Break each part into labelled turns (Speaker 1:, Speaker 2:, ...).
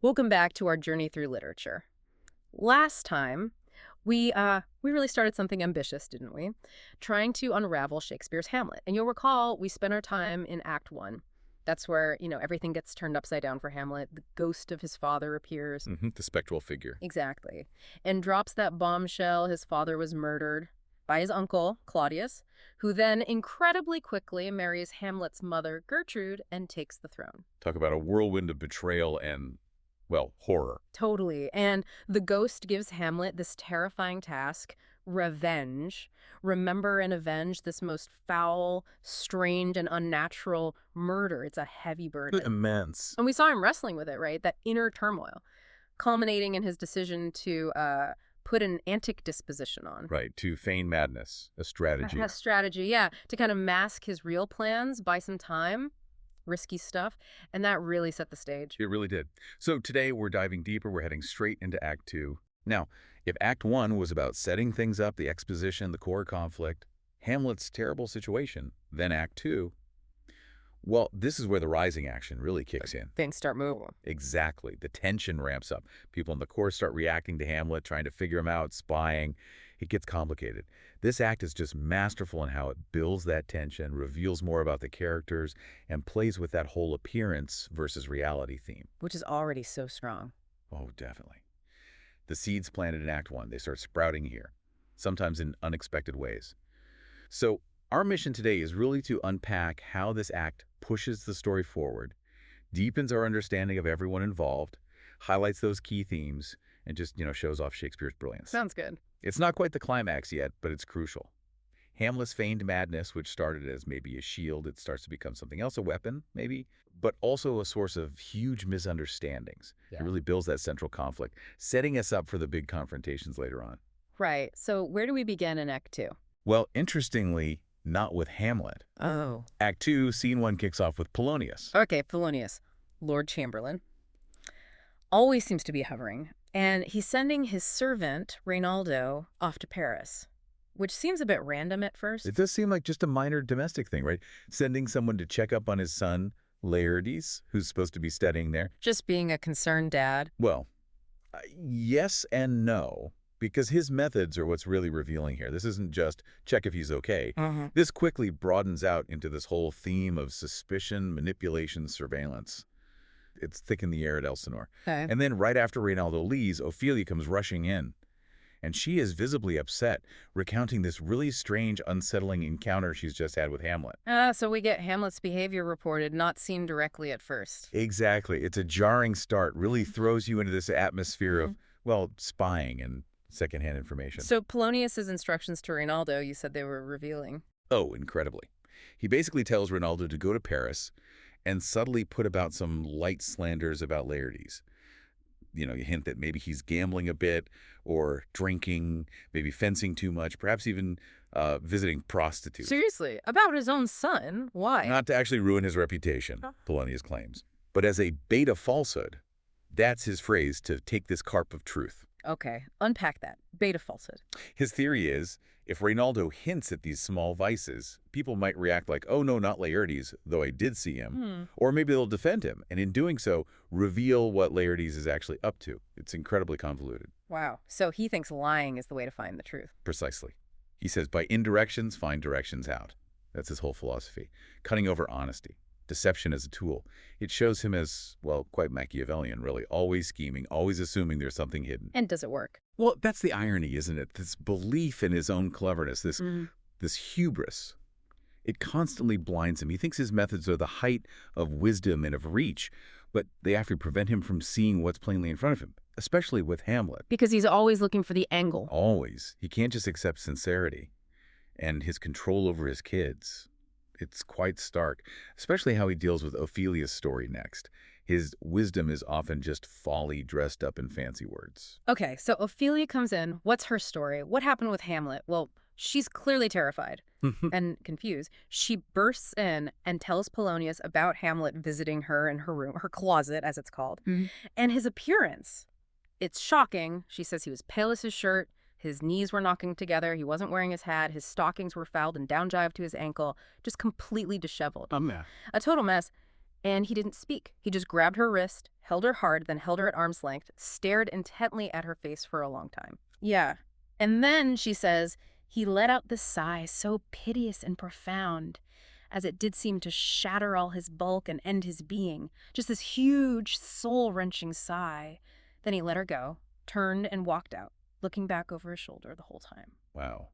Speaker 1: Welcome back to our journey through literature. Last time, we really started something ambitious, didn't we? Trying to unravel Shakespeare's Hamlet. And you'll recall we spent our time in Act 1. That's where, everything gets turned upside down for Hamlet. The ghost of his father appears.
Speaker 2: The spectral figure.
Speaker 1: Exactly. And drops that bombshell his father was murdered by his uncle, Claudius, who then incredibly quickly marries Hamlet's mother, Gertrude, and takes the throne.
Speaker 2: Talk about a whirlwind of betrayal and, well, horror.
Speaker 1: Totally. And the ghost gives Hamlet this terrifying task, revenge. Remember and avenge this most foul, strange, and unnatural murder. It's a heavy burden.
Speaker 2: Immense.
Speaker 1: And we saw him wrestling with it, right? That inner turmoil, culminating in his decision to put an antic disposition on.
Speaker 2: Right, to feign madness, a strategy.
Speaker 1: A strategy, yeah, to kind of mask his real plans, buy some time. Risky stuff, and that really set the stage.
Speaker 2: It really did. So today we're diving deeper. We're heading straight into Act 2. Now, if Act 1 was about setting things up, the exposition, the core conflict, Hamlet's terrible situation, then Act 2, well, this is where the rising action really kicks in.
Speaker 1: Things start moving.
Speaker 2: Exactly. The tension ramps up. People in the court start reacting to Hamlet, trying to figure him out, spying. It gets complicated. This act is just masterful in how it builds that tension, reveals more about the characters, and plays with that whole appearance versus reality theme.
Speaker 1: Which is already so strong.
Speaker 2: Oh, definitely. The seeds planted in Act 1, they start sprouting here, sometimes in unexpected ways. So our mission today is really to unpack how this act pushes the story forward, deepens our understanding of everyone involved, highlights those key themes, and just, shows off Shakespeare's brilliance.
Speaker 1: Sounds good.
Speaker 2: It's not quite the climax yet, but it's crucial. Hamlet's feigned madness, which started as maybe a shield, it starts to become something else, a weapon, maybe, but also a source of huge misunderstandings.
Speaker 1: Yeah.
Speaker 2: It really builds that central conflict, setting us up for the big confrontations later on.
Speaker 1: Right. So where do we begin in Act 2?
Speaker 2: Well, interestingly, not with Hamlet.
Speaker 1: Oh.
Speaker 2: Act 2, Scene 1 kicks off with Polonius.
Speaker 1: Okay, Polonius, Lord Chamberlain, always seems to be hovering. And he's sending his servant, Reynaldo, off to Paris, which seems a bit random at first.
Speaker 2: It does seem like just a minor domestic thing, right? Sending someone to check up on his son, Laertes, who's supposed to be studying there.
Speaker 1: Just being a concerned dad.
Speaker 2: Well, yes and no, because his methods are what's really revealing here. This isn't just check if he's okay. This quickly broadens out into this whole theme of suspicion, manipulation, surveillance. It's thick in the air at Elsinore.
Speaker 1: Okay.
Speaker 2: And then right after Reynaldo leaves, Ophelia comes rushing in. And she is visibly upset, recounting this really strange, unsettling encounter she's just had with Hamlet.
Speaker 1: So we get Hamlet's behavior reported, not seen directly at first.
Speaker 2: Exactly. It's a jarring start, really throws you into this atmosphere of, well, spying and secondhand information.
Speaker 1: So Polonius's instructions to Reynaldo, you said they were revealing.
Speaker 2: Oh, incredibly. He basically tells Reynaldo to go to Paris and subtly put about some light slanders about Laertes. You hint that maybe he's gambling a bit or drinking, maybe fencing too much, perhaps even visiting prostitutes.
Speaker 1: Seriously? About his own son? Why?
Speaker 2: Not to actually ruin his reputation, Polonius claims, but as a bait of falsehood. That's his phrase to take this carp of truth.
Speaker 1: Okay, unpack that. Beta falsehood.
Speaker 2: His theory is, if Reynaldo hints at these small vices, people might react like, oh no, not Laertes, though I did see him. Or maybe they'll defend him, and in doing so, reveal what Laertes is actually up to. It's incredibly convoluted.
Speaker 1: Wow. So he thinks lying is the way to find the truth.
Speaker 2: Precisely. He says, by indirections, find directions out. That's his whole philosophy. Cutting over honesty. Deception as a tool. It shows him as, well, quite Machiavellian, really. Always scheming, always assuming there's something hidden.
Speaker 1: And does it work?
Speaker 2: Well, that's the irony, isn't it? This belief in his own cleverness, this hubris. It constantly blinds him. He thinks his methods are the height of wisdom and of reach, but they actually prevent him from seeing what's plainly in front of him, especially with Hamlet.
Speaker 1: Because he's always looking for the angle.
Speaker 2: Always. He can't just accept sincerity and his control over his kids. It's quite stark, especially how he deals with Ophelia's story next. His wisdom is often just folly dressed up in fancy words.
Speaker 1: Okay, so Ophelia comes in. What's her story? What happened with Hamlet? Well, she's clearly terrified and confused. She bursts in and tells Polonius about Hamlet visiting her in her room, her closet, as it's called, and his appearance. It's shocking. She says he was pale as his shirt. His knees were knocking together. He wasn't wearing his hat. His stockings were fouled and down-jived to his ankle, just completely disheveled.
Speaker 2: A mess.
Speaker 1: A total mess. And he didn't speak. He just grabbed her wrist, held her hard, then held her at arm's length, stared intently at her face for a long time. Yeah. And then, she says, he let out this sigh so piteous and profound, as it did seem to shatter all his bulk and end his being. Just this huge, soul-wrenching sigh. Then he let her go, turned and walked out, looking back over his shoulder the whole time.
Speaker 2: Wow.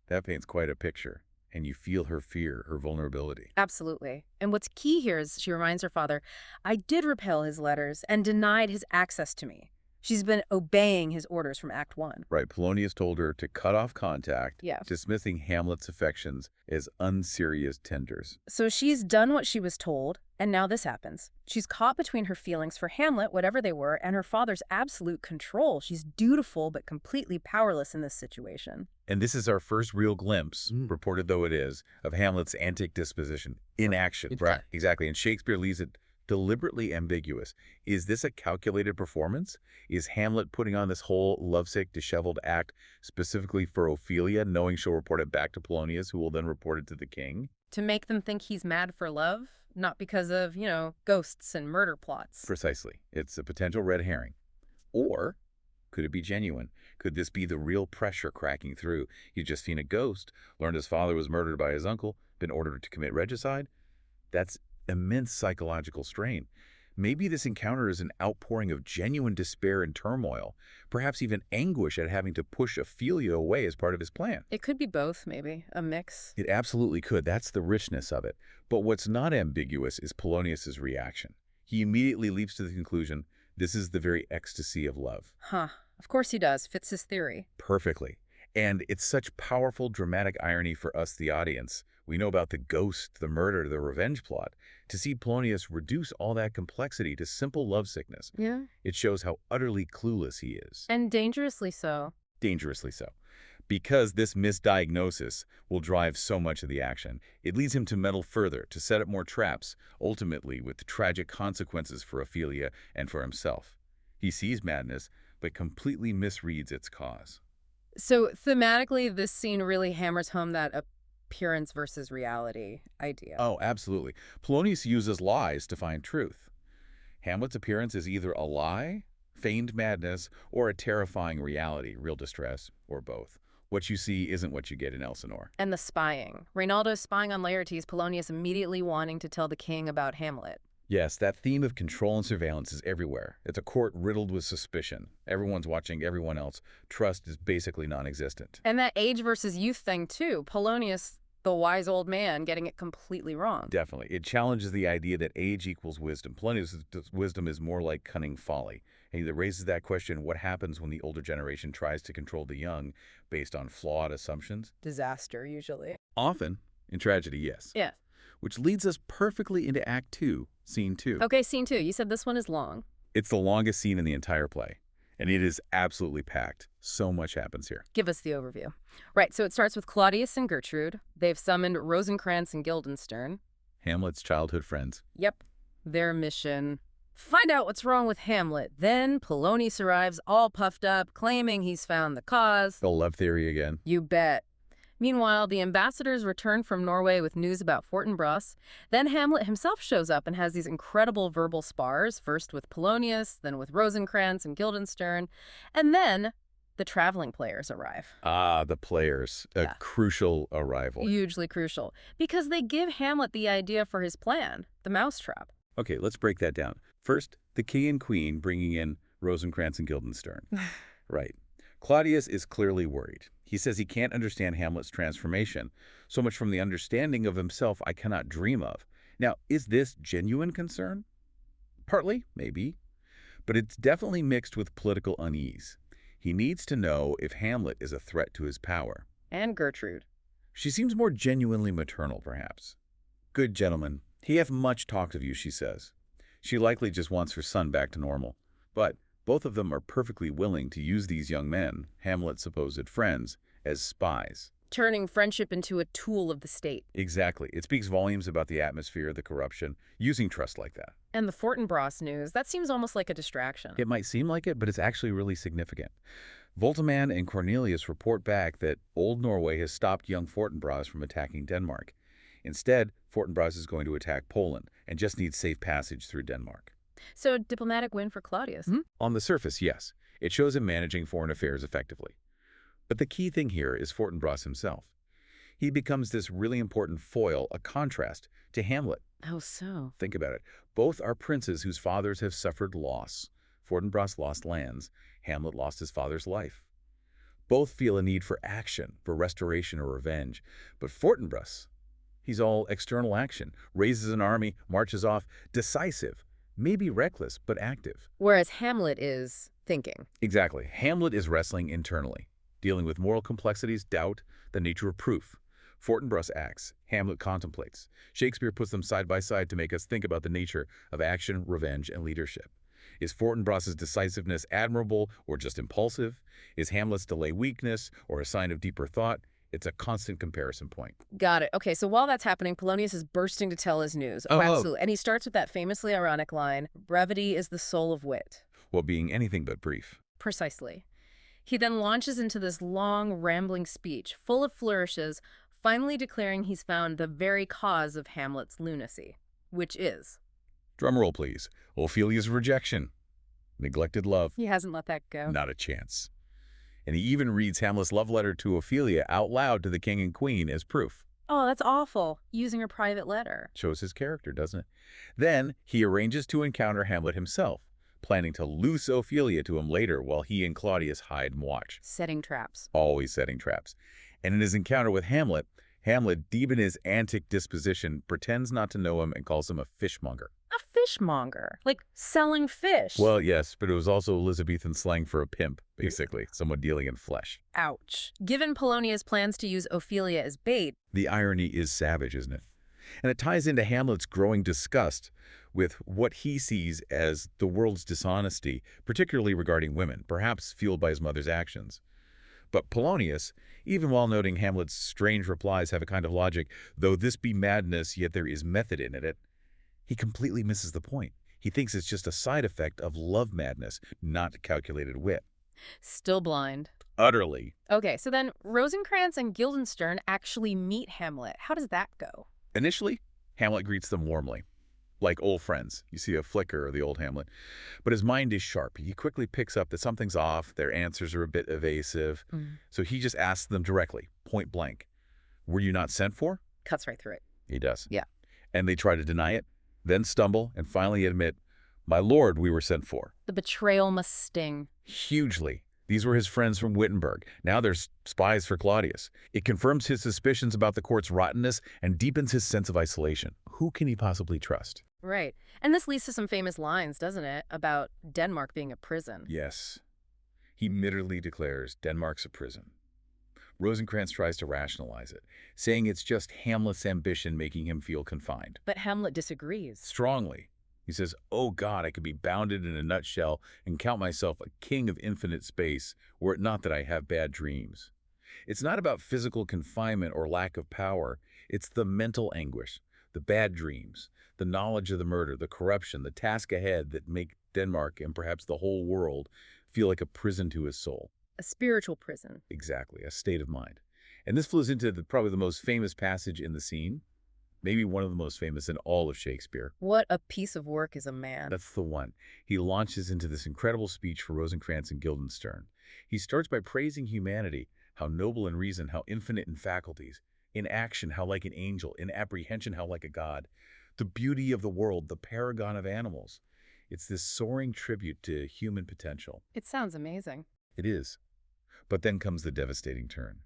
Speaker 2: That paints quite a picture. And you feel her fear, her vulnerability.
Speaker 1: Absolutely. And what's key here is she reminds her father, I did repel his letters and denied his access to me. She's been obeying his orders from Act 1.
Speaker 2: Right. Polonius told her to cut off contact,
Speaker 1: Yeah.
Speaker 2: dismissing Hamlet's affections as unserious tenders.
Speaker 1: So she's done what she was told, and now this happens. She's caught between her feelings for Hamlet, whatever they were, and her father's absolute control. She's dutiful but completely powerless in this situation.
Speaker 2: And this is our first real glimpse, reported though it is, of Hamlet's antic disposition in action. Right. Exactly. And Shakespeare leaves it deliberately ambiguous. Is this a calculated performance? Is Hamlet putting on this whole lovesick, disheveled act specifically for Ophelia, knowing she'll report it back to Polonius, who will then report it to the king?
Speaker 1: To make them think he's mad for love? Not because of, ghosts and murder plots.
Speaker 2: Precisely. It's a potential red herring. Or could it be genuine? Could this be the real pressure cracking through? He'd just seen a ghost, learned his father was murdered by his uncle, been ordered to commit regicide? That's immense psychological strain. Maybe this encounter is an outpouring of genuine despair and turmoil, perhaps even anguish at having to push Ophelia away as part of his plan.
Speaker 1: It could be both, maybe. A mix.
Speaker 2: It absolutely could. That's the richness of it. But what's not ambiguous is Polonius's reaction. He immediately leaps to the conclusion, this is the very ecstasy of love.
Speaker 1: Huh. Of course he does. Fits his theory.
Speaker 2: Perfectly. And it's such powerful, dramatic irony for us, the audience. We know about the ghost, the murder, the revenge plot. To see Polonius reduce all that complexity to simple lovesickness,
Speaker 1: Yeah.
Speaker 2: it shows how utterly clueless he is.
Speaker 1: And dangerously so.
Speaker 2: Dangerously so. Because this misdiagnosis will drive so much of the action. It leads him to meddle further, to set up more traps, ultimately with tragic consequences for Ophelia and for himself. He sees madness, but completely misreads its cause.
Speaker 1: So thematically, this scene really hammers home that appearance versus reality idea.
Speaker 2: Oh, absolutely. Polonius uses lies to find truth. Hamlet's appearance is either a lie, feigned madness, or a terrifying reality, real distress, or both. What you see isn't what you get in Elsinore.
Speaker 1: And the spying. Reynaldo's spying on Laertes, Polonius immediately wanting to tell the king about Hamlet.
Speaker 2: Yes, that theme of control and surveillance is everywhere. It's a court riddled with suspicion. Everyone's watching everyone else. Trust is basically non-existent.
Speaker 1: And that age versus youth thing, too. Polonius, the wise old man, getting it completely wrong.
Speaker 2: Definitely. It challenges the idea that age equals wisdom. Polonius' wisdom is more like cunning folly. And it raises that question, what happens when the older generation tries to control the young based on flawed assumptions?
Speaker 1: Disaster, usually.
Speaker 2: Often. In tragedy, yes.
Speaker 1: Yeah.
Speaker 2: Which leads us perfectly into Act 2, Scene 2.
Speaker 1: Okay, Scene 2. You said this one is long.
Speaker 2: It's the longest scene in the entire play. And it is absolutely packed. So much happens here.
Speaker 1: Give us the overview. Right, so it starts with Claudius and Gertrude. They've summoned Rosencrantz and Guildenstern.
Speaker 2: Hamlet's childhood friends.
Speaker 1: Yep. Their mission: find out what's wrong with Hamlet. Then Polonius arrives all puffed up, claiming he's found the cause.
Speaker 2: The love theory again.
Speaker 1: You bet. Meanwhile, the ambassadors return from Norway with news about Fortinbras. Then Hamlet himself shows up and has these incredible verbal spars, first with Polonius, then with Rosencrantz and Guildenstern. And then the traveling players arrive.
Speaker 2: Ah, the players. A crucial arrival.
Speaker 1: Hugely crucial. Because they give Hamlet the idea for his plan, the mousetrap.
Speaker 2: Okay, let's break that down. First, the king and queen bringing in Rosencrantz and Guildenstern. Right. Claudius is clearly worried. He says he can't understand Hamlet's transformation, so much from the understanding of himself I cannot dream of. Now, is this genuine concern? Partly, maybe. But it's definitely mixed with political unease. He needs to know if Hamlet is a threat to his power.
Speaker 1: And Gertrude.
Speaker 2: She seems more genuinely maternal, perhaps. Good gentleman, he hath much talked of you, she says. She likely just wants her son back to normal. But both of them are perfectly willing to use these young men, Hamlet's supposed friends, as spies.
Speaker 1: Turning friendship into a tool of the state.
Speaker 2: Exactly. It speaks volumes about the atmosphere, the corruption, using trust like that.
Speaker 1: And the Fortinbras news, that seems almost like a distraction.
Speaker 2: It might seem like it, but it's actually really significant. Voltaman and Cornelius report back that Old Norway has stopped young Fortinbras from attacking Denmark. Instead, Fortinbras is going to attack Poland and just needs safe passage through Denmark.
Speaker 1: So a diplomatic win for Claudius.
Speaker 2: On the surface, yes, it shows him managing foreign affairs effectively. But the key thing here is Fortinbras himself. He becomes this really important foil, a contrast to Hamlet.
Speaker 1: Oh, so.
Speaker 2: Think about it. Both are princes whose fathers have suffered loss. Fortinbras lost lands. Hamlet lost his father's life. Both feel a need for action, for restoration or revenge. But Fortinbras, he's all external action, raises an army, marches off, decisive, maybe reckless, but active.
Speaker 1: Whereas Hamlet is thinking.
Speaker 2: Exactly. Hamlet is wrestling internally, dealing with moral complexities, doubt, the nature of proof. Fortinbras acts, Hamlet contemplates. Shakespeare puts them side by side to make us think about the nature of action, revenge, and leadership. Is Fortinbras's decisiveness admirable or just impulsive? Is Hamlet's delay weakness or a sign of deeper thought? It's a constant comparison point.
Speaker 1: Got it. Okay, so while that's happening, Polonius is bursting to tell his news.
Speaker 2: Oh.
Speaker 1: Absolutely. And he starts with that famously ironic line, brevity is the soul of wit.
Speaker 2: While being anything but brief.
Speaker 1: Precisely. He then launches into this long, rambling speech, full of flourishes, finally declaring he's found the very cause of Hamlet's lunacy, which is...
Speaker 2: Drumroll, please. Ophelia's rejection. Neglected love.
Speaker 1: He hasn't let that go.
Speaker 2: Not a chance. And he even reads Hamlet's love letter to Ophelia out loud to the king and queen as proof.
Speaker 1: Oh, that's awful. Using her private letter.
Speaker 2: Shows his character, doesn't it? Then he arranges to encounter Hamlet himself, planning to loose Ophelia to him later while he and Claudius hide and watch.
Speaker 1: Setting traps.
Speaker 2: Always setting traps. And in his encounter with Hamlet, deep in his antic disposition, pretends not to know him and calls him a fishmonger.
Speaker 1: A fishmonger? Like selling fish?
Speaker 2: Well, yes, but it was also Elizabethan slang for a pimp, basically, someone dealing in flesh.
Speaker 1: Ouch. Given Polonius' plans to use Ophelia as bait...
Speaker 2: The irony is savage, isn't it? And it ties into Hamlet's growing disgust with what he sees as the world's dishonesty, particularly regarding women, perhaps fueled by his mother's actions. But Polonius, even while noting Hamlet's strange replies have a kind of logic, though this be madness, yet there is method in it, he completely misses the point. He thinks it's just a side effect of love madness, not calculated wit.
Speaker 1: Still blind.
Speaker 2: Utterly.
Speaker 1: Okay, so then Rosencrantz and Guildenstern actually meet Hamlet. How does that go?
Speaker 2: Initially, Hamlet greets them warmly, like old friends. You see a flicker of the old Hamlet. But his mind is sharp. He quickly picks up that something's off, their answers are a bit evasive. So he just asks them directly, point blank, "Were you not sent for?"
Speaker 1: Cuts right through it.
Speaker 2: He does.
Speaker 1: Yeah.
Speaker 2: And they try to deny it, then stumble, and finally admit, "My lord, we were sent for."
Speaker 1: The betrayal must sting.
Speaker 2: Hugely. These were his friends from Wittenberg. Now they're spies for Claudius. It confirms his suspicions about the court's rottenness and deepens his sense of isolation. Who can he possibly trust?
Speaker 1: Right. And this leads to some famous lines, doesn't it, about Denmark being a prison?
Speaker 2: Yes. He bitterly declares Denmark's a prison. Rosencrantz tries to rationalize it, saying it's just Hamlet's ambition making him feel confined.
Speaker 1: But Hamlet disagrees.
Speaker 2: Strongly. He says, "Oh God, I could be bounded in a nutshell and count myself a king of infinite space, were it not that I have bad dreams." It's not about physical confinement or lack of power. It's the mental anguish, the bad dreams, the knowledge of the murder, the corruption, the task ahead that make Denmark and perhaps the whole world feel like a prison to his soul.
Speaker 1: A spiritual prison.
Speaker 2: Exactly, a state of mind. And this flows into probably the most famous passage in the scene, maybe one of the most famous in all of Shakespeare.
Speaker 1: What a piece of work is a man.
Speaker 2: That's the one. He launches into this incredible speech for Rosencrantz and Guildenstern. He starts by praising humanity, how noble in reason, how infinite in faculties, in action, how like an angel, in apprehension, how like a god, the beauty of the world, the paragon of animals. It's this soaring tribute to human potential.
Speaker 1: It sounds amazing.
Speaker 2: It is. But then comes the devastating turn.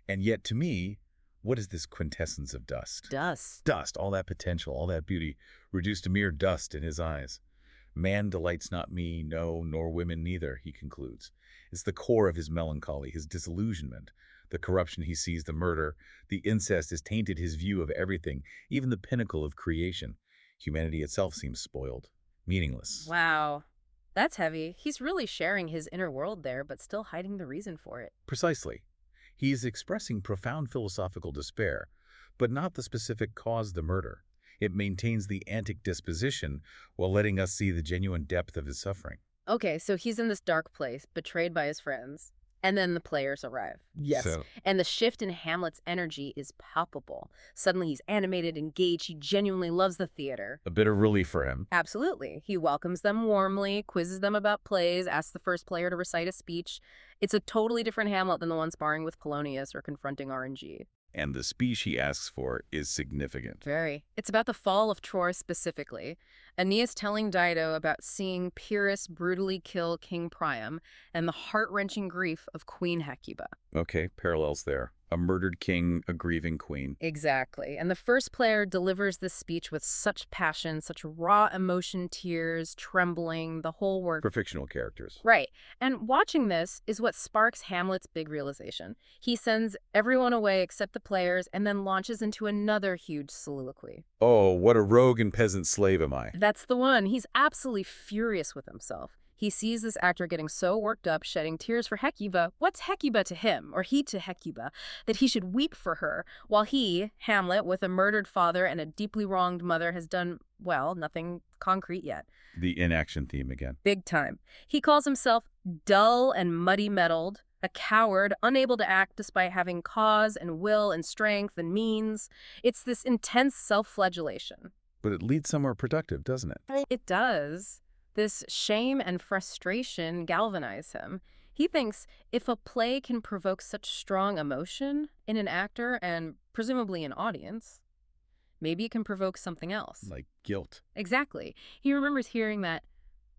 Speaker 2: And yet, to me, what is this quintessence of dust?
Speaker 1: Dust.
Speaker 2: Dust, all that potential, all that beauty, reduced to mere dust in his eyes. "Man delights not me, no, nor women neither," he concludes. It's the core of his melancholy, his disillusionment. The corruption he sees, the murder, the incest has tainted his view of everything, even the pinnacle of creation. Humanity itself seems spoiled, meaningless.
Speaker 1: Wow. That's heavy. He's really sharing his inner world there, but still hiding the reason for it.
Speaker 2: Precisely. He is expressing profound philosophical despair, but not the specific cause of the murder. It maintains the antic disposition while letting us see the genuine depth of his suffering.
Speaker 1: Okay, so he's in this dark place, betrayed by his friends. And then the players arrive. Yes.
Speaker 2: So,
Speaker 1: And the shift in Hamlet's energy is palpable. Suddenly he's animated, engaged. He genuinely loves the theater.
Speaker 2: a bit of relief for him.
Speaker 1: Absolutely. He welcomes them warmly, quizzes them about plays, asks the first player to recite a speech. It's a totally different Hamlet than the one sparring with Polonius or confronting RNG.
Speaker 2: And the speech he asks for is significant.
Speaker 1: Very. It's about the fall of Troy specifically. Aeneas telling Dido about seeing Pyrrhus brutally kill King Priam and the heart-wrenching grief of Queen Hecuba.
Speaker 2: Okay, parallels there. A murdered king, a grieving queen.
Speaker 1: Exactly. And the first player delivers this speech with such passion, such raw emotion, tears, trembling, the whole work.
Speaker 2: For fictional characters.
Speaker 1: Right. And watching this is what sparks Hamlet's big realization. He sends everyone away except the players and then launches into another huge soliloquy.
Speaker 2: Oh, what a rogue and peasant slave am I.
Speaker 1: That's the one. He's absolutely furious with himself. He sees this actor getting so worked up, shedding tears for Hecuba. What's Hecuba to him, or he to Hecuba, that he should weep for her, while he, Hamlet, with a murdered father and a deeply wronged mother, has done, well, nothing concrete yet.
Speaker 2: The inaction theme again.
Speaker 1: Big time. He calls himself dull and muddy-mettled, a coward, unable to act despite having cause and will and strength and means. It's this intense self-flagellation.
Speaker 2: But it leads somewhere productive, doesn't it?
Speaker 1: It does. This shame and frustration galvanize him. He thinks if a play can provoke such strong emotion in an actor and presumably an audience, maybe it can provoke something else.
Speaker 2: Like guilt.
Speaker 1: Exactly. He remembers hearing that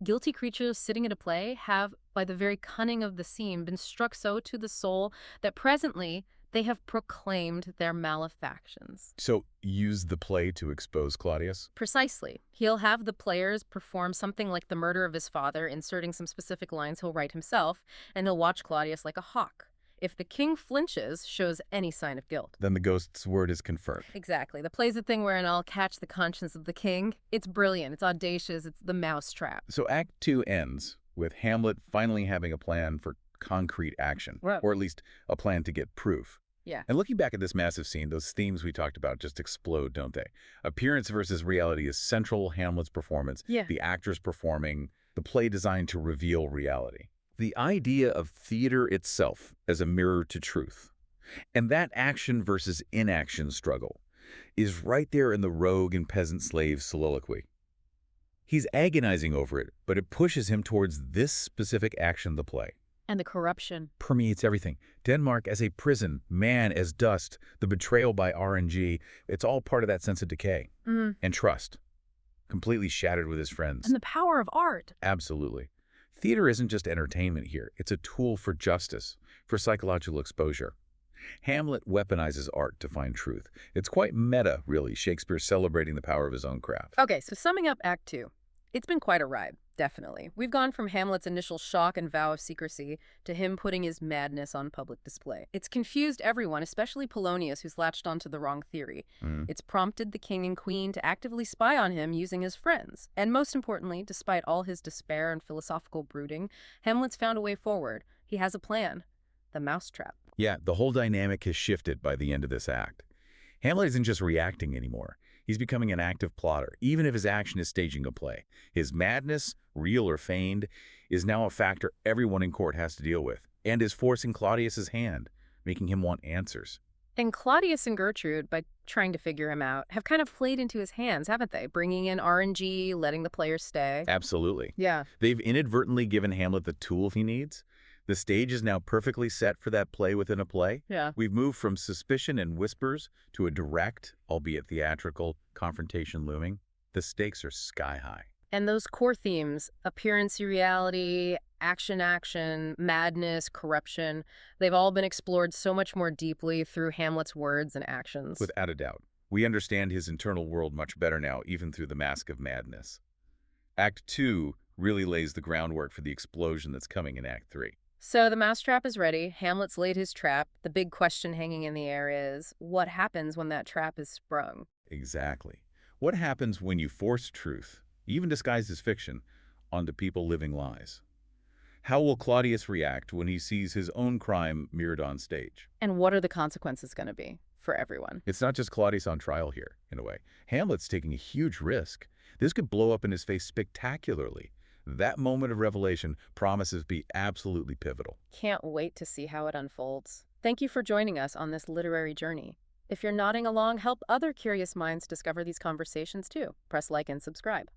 Speaker 1: guilty creatures sitting at a play have, by the very cunning of the scene, been struck so to the soul that presently they have proclaimed their malefactions.
Speaker 2: So use the play to expose Claudius?
Speaker 1: Precisely. He'll have the players perform something like the murder of his father, inserting some specific lines he'll write himself, and he'll watch Claudius like a hawk. If the king flinches, shows any sign of guilt.
Speaker 2: Then the ghost's word is confirmed.
Speaker 1: Exactly. The play's a thing wherein I'll catch the conscience of the king. It's brilliant. It's audacious. It's the mousetrap.
Speaker 2: So Act 2 ends with Hamlet finally having a plan for concrete action,
Speaker 1: Right.
Speaker 2: or at least a plan to get proof.
Speaker 1: Yeah.
Speaker 2: And looking back at this massive scene, those themes we talked about just explode, don't they? Appearance versus reality is central Hamlet's performance.
Speaker 1: Yeah.
Speaker 2: The actors performing, the play designed to reveal reality. The idea of theater itself as a mirror to truth. And that action versus inaction struggle is right there in the rogue and peasant slave soliloquy. He's agonizing over it, but it pushes him towards this specific action of the play.
Speaker 1: And the corruption.
Speaker 2: Permeates everything. Denmark as a prison, man as dust, the betrayal by RNG, it's all part of that sense of decay. And trust. Completely shattered with his friends.
Speaker 1: And the power of art.
Speaker 2: Absolutely. Theater isn't just entertainment here. It's a tool for justice, for psychological exposure. Hamlet weaponizes art to find truth. It's quite meta, really, Shakespeare celebrating the power of his own craft.
Speaker 1: Okay, so summing up Act 2. It's been quite a ride, definitely. We've gone from Hamlet's initial shock and vow of secrecy to him putting his madness on public display. It's confused everyone, especially Polonius, who's latched onto the wrong theory. It's prompted the king and queen to actively spy on him using his friends. And most importantly, despite all his despair and philosophical brooding, Hamlet's found a way forward. He has a plan. The mousetrap.
Speaker 2: Yeah, the whole dynamic has shifted by the end of this act. Hamlet isn't just reacting anymore. He's becoming an active plotter, even if his action is staging a play. His madness, real or feigned, is now a factor everyone in court has to deal with, and is forcing Claudius's hand, making him want answers.
Speaker 1: And Claudius and Gertrude, by trying to figure him out, have kind of played into his hands, haven't they? Bringing in RNG, letting the players stay.
Speaker 2: Absolutely.
Speaker 1: Yeah.
Speaker 2: They've inadvertently given Hamlet the tool he needs. The stage is now perfectly set for that play within a play.
Speaker 1: Yeah.
Speaker 2: We've moved from suspicion and whispers to a direct, albeit theatrical, confrontation looming. The stakes are sky high.
Speaker 1: And those core themes, appearance, reality, action, madness, corruption, they've all been explored so much more deeply through Hamlet's words and actions.
Speaker 2: Without a doubt. We understand his internal world much better now, even through the mask of madness. Act 2 really lays the groundwork for the explosion that's coming in Act 3.
Speaker 1: So the mousetrap is ready. Hamlet's laid his trap. The big question hanging in the air is, what happens when that trap is sprung?
Speaker 2: Exactly. What happens when you force truth, even disguised as fiction, onto people living lies? How will Claudius react when he sees his own crime mirrored on stage?
Speaker 1: And what are the consequences going to be for everyone?
Speaker 2: It's not just Claudius on trial here, in a way. Hamlet's taking a huge risk. This could blow up in his face spectacularly. That moment of revelation promises to be absolutely pivotal.
Speaker 1: Can't wait to see how it unfolds. Thank you for joining us on this literary journey. If you're nodding along, help other curious minds discover these conversations too. Press like and subscribe.